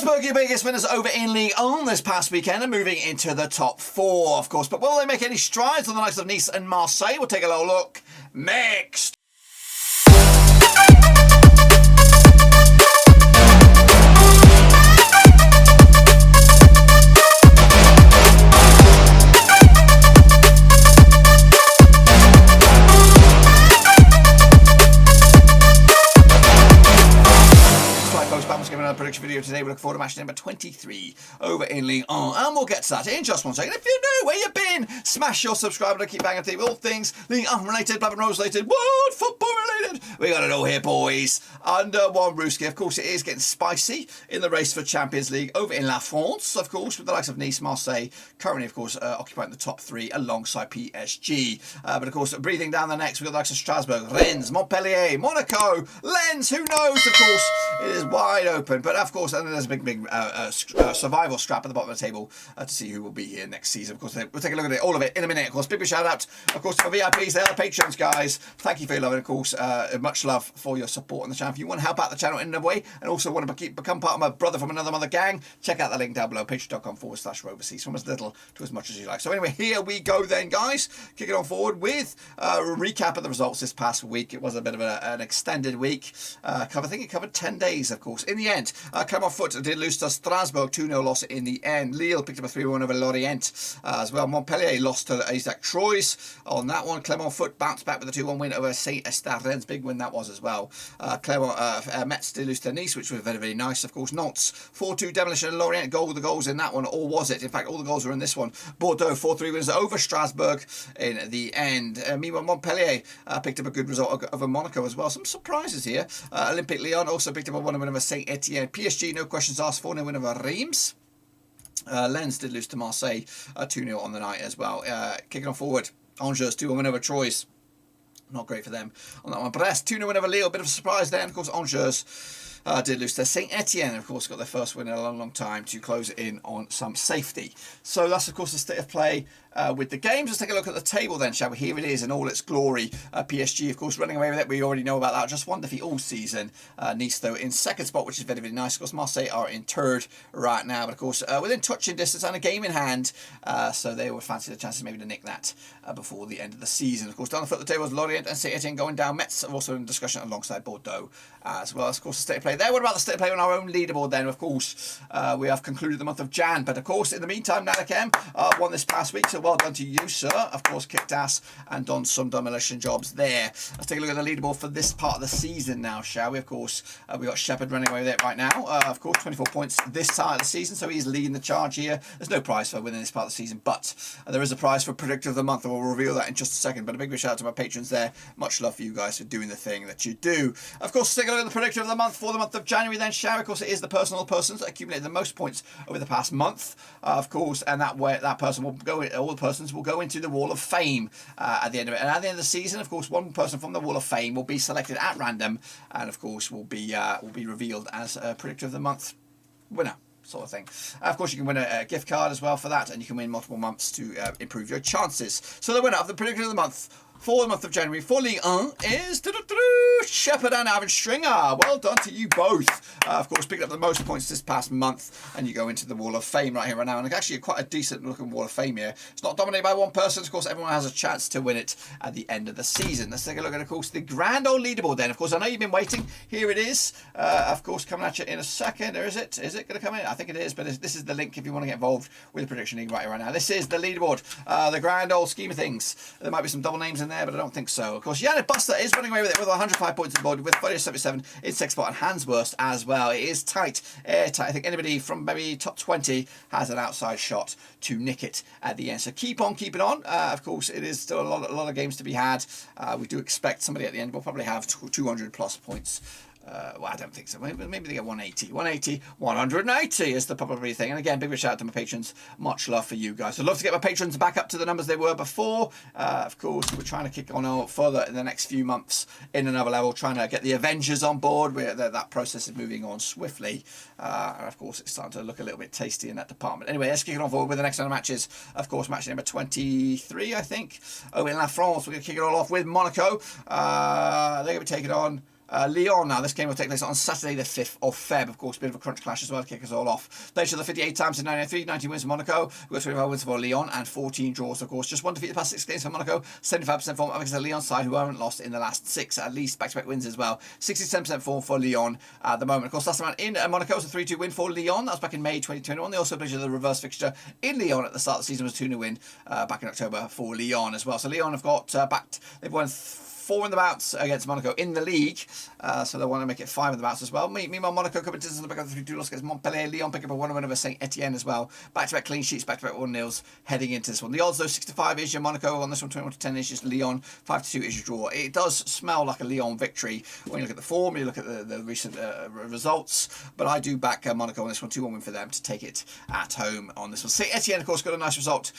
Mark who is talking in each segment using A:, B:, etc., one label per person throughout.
A: Strasbourg, your biggest winners over in Ligue 1 this past weekend, and moving into the top 4, of course. But will they make any strides on the likes of Nice and Marseille? We'll take a little look next. Prediction video today. We look forward to match number 23 over in Lyon, and we'll get to that in just one second. If you know where you've been, smash your subscribe and keep banging up with all things Lyon related, Black and Rose related, world football related. We got it all here, boys. Under one Rooski. Of course, it is getting spicy in the race for Champions League over in La France, of course, with the likes of Nice, Marseille, currently, of course, occupying the top 3 alongside PSG. But of course, breathing down the necks, we've got the likes of Strasbourg, Rennes, Montpellier, Monaco, Lens. Who knows? Of course, it is wide open. But of course, and then there's a big survival strap at the bottom of the table to see who will be here next season. Of course, we'll take a look at all of it in a minute. Of course, big shout out, of course, to our VIPs. They are patrons, guys. Thank you for your love, and of course, much love for your support on the channel. If you want to help out the channel in another way, and also want to become part of my brother from another mother gang, check out the link down below, patreon.com/Roverseas, from as little to as much as you like. So anyway, here we go then, guys. Kicking on forward with a recap of the results this past week. It was a bit of an extended week. I think it covered 10 days, of course. In the end, Clermont did lose to Strasbourg, 2-0 loss in the end. Lille picked up a 3-1 over Lorient as well. Montpellier lost to ESTAC Troyes on that one. Clermont bounced back with a 2-1 win over Saint-Étienne. Big win that was as well. Metz did lose to Nice, which was very, very nice. Of course, Nantes 4-2 demolition of Lorient. The goals in that one, or was it? In fact, all the goals were in this one. Bordeaux 4-3 wins over Strasbourg in the end. Meanwhile, Montpellier picked up a good result over Monaco as well. Some surprises here. Olympique Lyon also picked up a 1-1 win over Saint-Étienne. PSG, no questions asked, 4-0 win over Reims. Lens did lose to Marseille 2-0 on the night as well. Kicking on forward, Angers 2-1 win over Troyes. Not great for them on that one. Brest 2-0 win over Lille. Bit of a surprise there. And of course, Angers did lose to Saint-Étienne. Of course, got their first win in a long, long time to close in on some safety. So that's, of course, the state of play with the games. Let's take a look at the table then, shall we? Here it is in all its glory. PSG, of course, running away with it. We already know about that. Just one defeat all season. Nice, though, in second spot, which is very, very nice. Of course, Marseille are in third right now. But, of course, within touching distance and a game in hand. So they would fancy the chances maybe to nick that before the end of the season. Of course, down the foot of the table is Lorient and Saint-Étienne going down. Metz are also in discussion alongside Bordeaux as well. Of course, the state of play there. What about the state of play on our own leaderboard then? Of course, we have concluded the month of Jan. But, of course, in the meantime, Nanakem won this past week. So well done to you, sir. Of course, kicked ass and done some demolition jobs there. Let's take a look at the leaderboard for this part of the season now, shall we? Of course, we got Shepherd running away with it right now. Of course, 24 points this side of the season, so he's leading the charge here. There's no prize for winning this part of the season, but there is a prize for Predictor of the Month, and we'll reveal that in just a second. But a big shout out to my patrons there. Much love for you guys for doing the thing that you do. Of course, take a look at the Predictor of the Month for the month of January then, shall we? Of course, it is the personal persons that accumulated the most points over the past month, of course, and that person will go. All the persons will go into the Wall of Fame at the end of it. And at the end of the season, of course, one person from the Wall of Fame will be selected at random, and of course will be revealed as a Predictor of the Month winner, sort of thing. Of course, you can win a gift card as well for that, and you can win multiple months to improve your chances. So the winner of the Predictor of the Month for the month of January for Ligue 1 is Shepherd and Aaron Stringer. Well done to you both. Of course, picking up the most points this past month, and you go into the Wall of Fame right here right now. And actually, quite a decent looking Wall of Fame here. It's not dominated by one person. Of course, everyone has a chance to win it at the end of the season. Let's take a look at, of course, the grand old leaderboard then. Of course, I know you've been waiting. Here it is. Of course, coming at you in a second. Or is it? Is it going to come in? I think it is, but this is the link if you want to get involved with the Prediction League right now. This is the leaderboard. The grand old scheme of things. There might be some double names in there, but I don't think so. Of course, Yannick Buster is running away with it with 105 points on board, with 77 in second spot, and Hansworst as well. It is tight, airtight. I think anybody from maybe top 20 has an outside shot to nick it at the end. So keep on keeping on. Of course, it is still a lot of games to be had. We do expect somebody at the end will probably have 200 plus points. Well, I don't think so. Maybe they get 180. 180, 180 is the probably thing. And again, big shout out to my patrons. Much love for you guys. I'd love to get my patrons back up to the numbers they were before. Of course, we're trying to kick on further in the next few months in another level, trying to get the Avengers on board. That process is moving on swiftly. And of course, it's starting to look a little bit tasty in that department. Anyway, let's kick it on forward with the next round of matches. Of course, match number 23, I think. Oh, in La France, we're going to kick it all off with Monaco. They're going to be taking on Lyon now. This game will take place on Saturday the 5th of Feb. Of course, a bit of a crunch clash as well to kick us all off. Played each other 58 times in 1993, 19 wins for Monaco. We've got 25 wins for Lyon and 14 draws, of course. Just one defeat the past 6 games for Monaco. 75% form against the Lyon side, who haven't lost in the last 6, at least back-to-back wins as well. 67% form for Lyon at the moment. Of course, last round in Monaco was a 3-2 win for Lyon. That was back in May 2021. They also played the reverse fixture in Lyon at the start of the season. Was 2-0 win back in October for Lyon as well. So Lyon have got they've won 4 in the bouts against Monaco in the league, so they want to make it 5 in the bouts as well. Meanwhile, Monaco coming to the back of the 3-2 loss against Montpellier. Lyon pick up a 1-1 over Saint-Étienne as well. Back-to-back clean sheets, back-to-back 1-0s heading into this one. The odds though, 6-5 is your Monaco on this one, 21-10 is just Lyon, 5-2 is your draw. It does smell like a Lyon victory when you look at the form, you look at the recent results, but I do back Monaco on this one, 2-1 win for them to take it at home on this one. Saint-Étienne, of course, got a nice result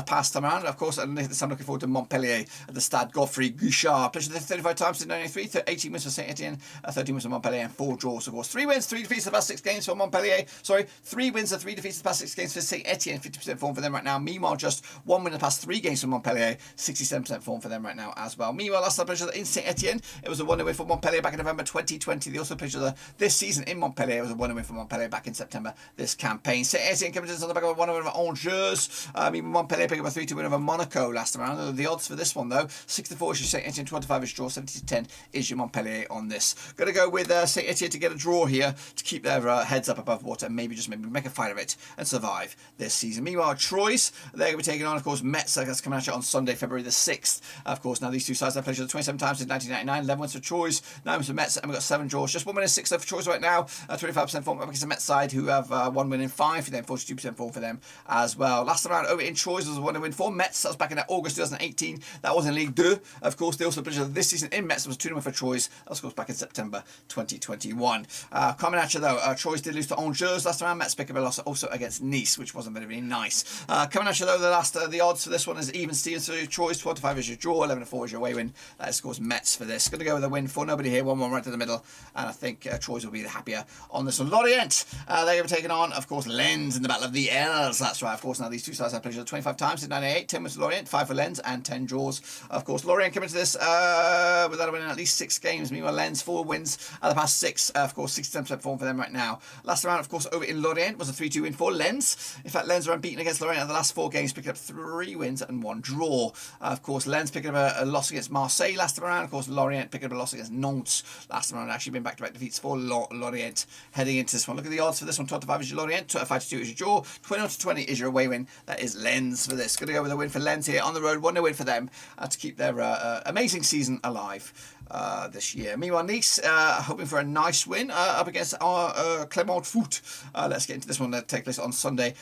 A: past time around. Of course, and this time looking forward to Montpellier at the Stade Godfrey Guichard. Played 35 times in 93, 18 wins for Saint-Étienne, 13 wins for Montpellier, and 4 draws, of course. 3 wins, 3 defeats the past 6 games for Montpellier. Sorry, 3 wins and 3 defeats the past 6 games for Saint-Étienne, 50% form for them right now. Meanwhile, just 1 win in the past 3 games for Montpellier, 67% form for them right now as well. Meanwhile, last time played in Saint-Étienne, it was a 1-0 win for Montpellier back in November 2020. They also played this season in Montpellier. It was a 1-0 win for Montpellier back in September this campaign. Saint-Étienne coming to on the back of a 1-0 win over Angers. Montpellier picked up a 3-2 win over Monaco last time around. The odds for this one though, 6-4 is your Saint-Étienne, 25 is draw, 70-10 is your Montpellier on this. Going to go with Saint-Étienne to get a draw here to keep their heads up above water and maybe make a fight of it and survive this season. Meanwhile, Troyes, they're going to be taking on, of course, Metz. That's coming at you on Sunday, February the 6th. Of course, now these two sides have played each other 27 times since 1999. 11 wins for Troyes, 9 wins for Metz, and we've got 7 draws. Just 1 win and 6 for Troyes right now. 25% form against the Metz side, who have 1 win in 5 for them, 42% form for them as well. Last time around over in Troyes was a 1-0 win for Metz. That was back in August 2018. That was in Ligue 2. Of course, they also played each other this season in Metz. It was 2-0 for Troyes. That was, of course, back in September 2021. Coming at you though, Troyes did lose to Angers last time. Metz picked up a loss also against Nice, which wasn't very nice. Coming at you though, the odds for this one is even Stevens for Troyes, 12-5 is your draw, 11-4 is your away win. That is, of course, Metz for this. Going to go with a win for nobody here, 1-1 right in the middle, and I think Troyes will be the happier on this one. Lorient, they're going to be taking on, of course, Lens in the Battle of the L's. That's right, of course. Now these two sides have played each other 25 times since 1998. 10 wins for Lorient, 5 for Lens, and 10 draws. Of course, Lorient coming to this without a win in at least 6 games. Meanwhile, Lens 4 wins out of the past 6. Of course, 67% form for them right now. Last round, of course, over in Lorient was a 3-2 win for Lens. In fact, Lens are unbeaten against Lorient in the last 4 games, picking up 3 wins and 1 draw. Of course, Lens picking up a loss against Marseille last time around. Of course, Lorient picking up a loss against Nantes last time around. Actually been back-to-back defeats for Lorient heading into this one. Look at the odds for this one. 12-5 is your Lorient, 5-2 is your draw, 21-20 is your away win. That is Lens for this. Going to go with a win for Lens here on the road. 1-0 win for them to keep their amazing season alive this year. Meanwhile, Nice hoping for a nice win up against our Clermont Foot. Let's get into this one that take place on Sunday,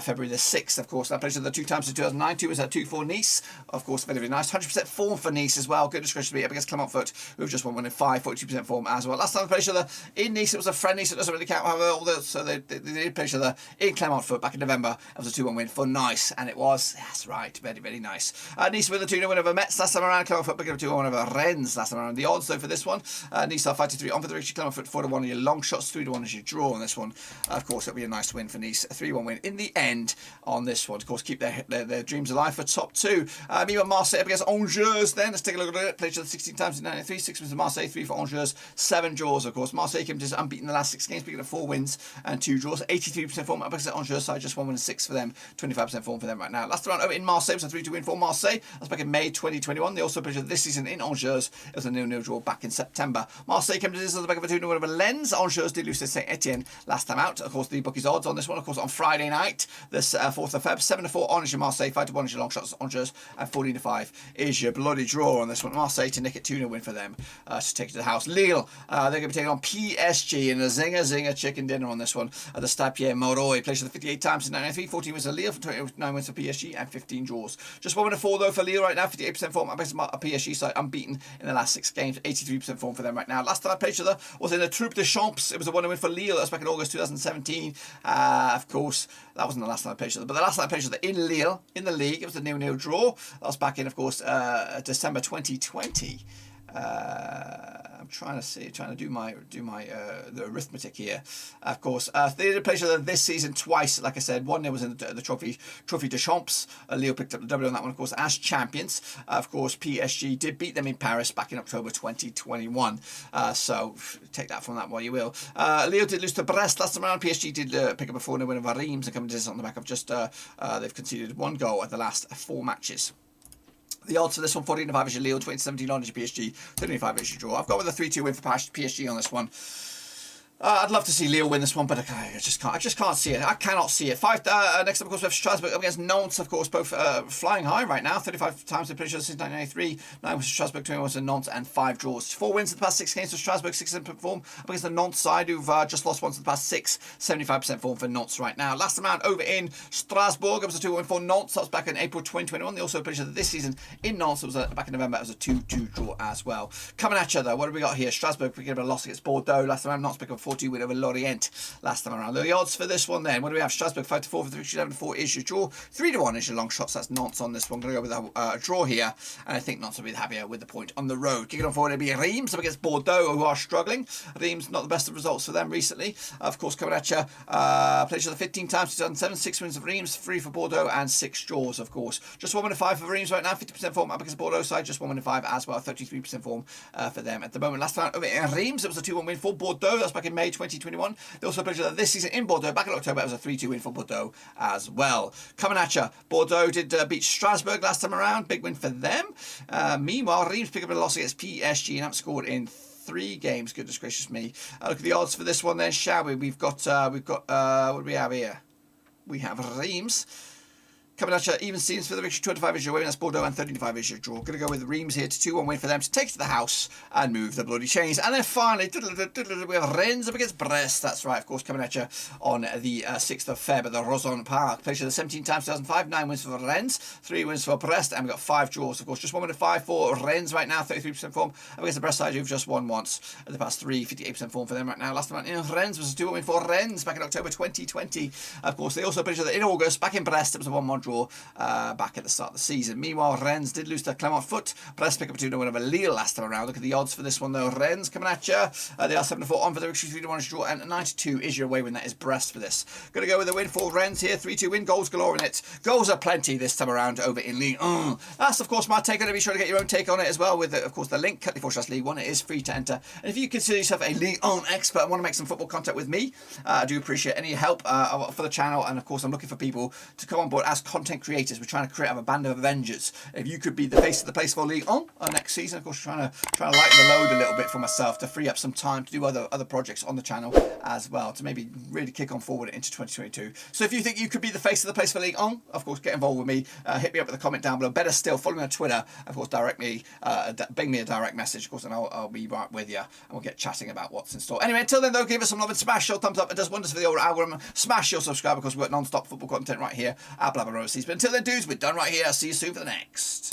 A: February the 6th. Of course, that played the 2 times in 2009. 2 was at 2 for Nice. Of course, very, very nice. 100% form for Nice as well. Good discretion to be up against Clermont Foot, who've just won 1 in 5, 42% form as well. Last time they played each other in Nice, it was a friendly, so it doesn't really count. However, so they did play each other in Clermont Foot back in November. It was a 2-1 win for Nice, and it was, that's right, very, very nice. Nice with a 2-0 win over Metz last time around. Clermont Foot picking up 2-1 over Rennes last time around. The odds though for this one, Nice are 5-3 on for the Richie. Clermont Foot 4-1 are your long shots, 3-1 is your draw on this one. Of course, it'll be a nice win for Nice, a 3-1 win in the end on this one. Of course, keep their dreams alive for top 2. Meanwhile, Marseille up against Angers then. Let's take a look at it. Played each other 16 times in 93, 6 wins for Marseille, 3 for Angers, 7 draws. Of course, Marseille came to unbeaten the last 6 games, picking up 4 wins and 2 draws. 83% form up against Angers side, just 1 win and 6 for them, 25% form for them right now. Last round over in Marseille was a 3-2 win for Marseille. That's back in May 2021. They also played this season in Angers. It was a 0-0 draw back in September. Marseille came to this on the back of a 2-0 win over Lens. Angers did lose to Saint-Étienne last time out. Of course, the bookies odds on this one, of course, on Friday night, this 4th of Feb, 7-4 on is your Marseille, 5-1 is your long shots Angers, and 14-5 is your bloody draw on this one. Marseille to nick it 2-0 win for them to take it to the house. Lille, they're going to be taking on PSG in a zinger chicken dinner on this one at the Stade Pierre-Mauroy. Played for the 58 times in 1993, 14 wins for Lille, 29 wins for PSG, and 15 draws. Just 1 win and 4 though for Lille right now, 58% form against a PSG side, unbeaten in the last 6 games, 83% form for them right now. Last time I played each other was in the Troupe de Champs. It was a 1-0 win for Lille. That was back in August 2017. Of course, that wasn't the last time I played each other, but the last time I played each other in Lille, in the league, it was a 0-0 draw. That was back in, of course, December 2020. I'm trying to do my the arithmetic here. Of course, they did play each other this season twice. Like I said, 1-0 was in the Trophy de Champs. Lille picked up the W on that one, of course, as champions. Of course, PSG did beat them in Paris back in October 2021. So take that from that while you will. Lille did lose to Brest last time around. PSG did pick up a 4-0 win over Reims and come into this on the back of just they've conceded 1 goal at the last 4 matches. The odds for this one, 14.5 is your Lille, 2017 on is your PSG, 35 is your draw. I've got with a 3-2 win for PSG on this one. I'd love to see Lille win this one, but I just can't see it. I cannot see it. Next up, of course, we have Strasbourg up against Nantes, of course, both flying high right now. 35 times they've played each other since 1993. 9 was Strasbourg, 21 was Nantes, and 5 draws. 4 wins in the past 6 games for Strasbourg, 6% form up against the Nantes side, who've just lost once in the past 6. 75% form for Nantes right now. Last round over in Strasbourg, it was a 2-1 for Nantes. That was back in April 2021. They also played each other this season in Nantes. It was back in November. It was a 2-2 draw as well. Coming at you, though, what have we got here? Strasbourg picking up a loss against Bordeaux. Last round, Nantes picked up a 4-2 win over Lorient last time around. The odds for this one then, what do we have? Strasbourg 5-4 for the victory, 11-4 is your draw, 3-1 is your long shots. That's Nantes on this one. Going to go with a draw here, and I think Nantes will be happier with the point on the road. Kicking on forward, it'll be Reims up against Bordeaux, who are struggling. Reims, not the best of results for them recently. Of course, coming at you, played each other 15 times, 2007, 6 wins of Reims, 3 for Bordeaux, and 6 draws, of course. Just 1 win of 5 for Reims right now, 50% form up against Bordeaux side, just 1 win of 5 as well, 33% form for them at the moment. Last time over in Reims, it was a 2-1 win for Bordeaux. That was back in May 2021. They also played each other this season in Bordeaux. Back in October, it was a 3-2 win for Bordeaux as well. Coming at you, Bordeaux did beat Strasbourg last time around. Big win for them. Meanwhile, Reims picked up a loss against PSG and haven't scored in 3 games. Goodness gracious me. Look at the odds for this one then, shall we? We've got what do we have here? We have Reims coming at you, even Stevens for the victory, 25 is your win, that's Bordeaux, and 35 is your draw. Going to go with Reims here to 2-1 win for them to take to the house and move the bloody chains. And then finally, we have Rennes up against Brest. That's right, of course, coming at you on the 6th of Feb at the Rozon Park. Played each other 17 times, 2005, 9 wins for Rennes, 3 wins for Brest, and we've got 5 draws, of course. Just 1 win of 5 for Rennes right now, 33% form. Up against the Brest side, who've just won once in the past 3, 58% form for them right now. Last time in Rennes was a 2-1 win for Rennes back in October 2020. Of course, they also played each other in August, back in Brest. It was a 1-1 draw. Back at the start of the season. Meanwhile, Rennes did lose to Clermont foot. Brest pick up a 2-0 win over Lille last time around. Look at the odds for this one though. Rennes coming at you. They are 7-4 on for the victory, 3-1 is draw, and 92 is your away win. That is Brest for this. Going to go with a win for Rennes here. 3-2 win. Goals galore in it. Goals are plenty this time around over in Ligue. That's of course my take on it. Be sure to get your own take on it as well with of course the link. Ligue 1. It is free to enter. And if you consider yourself a Ligue 1 expert and want to make some football content with me, I do appreciate any help for the channel. And of course, I'm looking for people to come on board as content creators. We're trying to create a band of Avengers. If you could be the face of the place for Ligue 1 next season, of course, trying to lighten the load a little bit for myself to free up some time to do other projects on the channel as well, to maybe really kick on forward into 2022. So if you think you could be the face of the place for Ligue 1, of course, get involved with me. Hit me up with a comment down below. Better still, follow me on Twitter. Of course, bring me a direct message, of course, and I'll be right with you, and we'll get chatting about what's in store. Anyway, until then, though, give us some love and smash your thumbs up. It does wonders for the old algorithm. Smash your subscribe because we've got non-stop football content right here at Blabber Overseas. But until then, dudes, we're done right here. I'll see you soon for the next.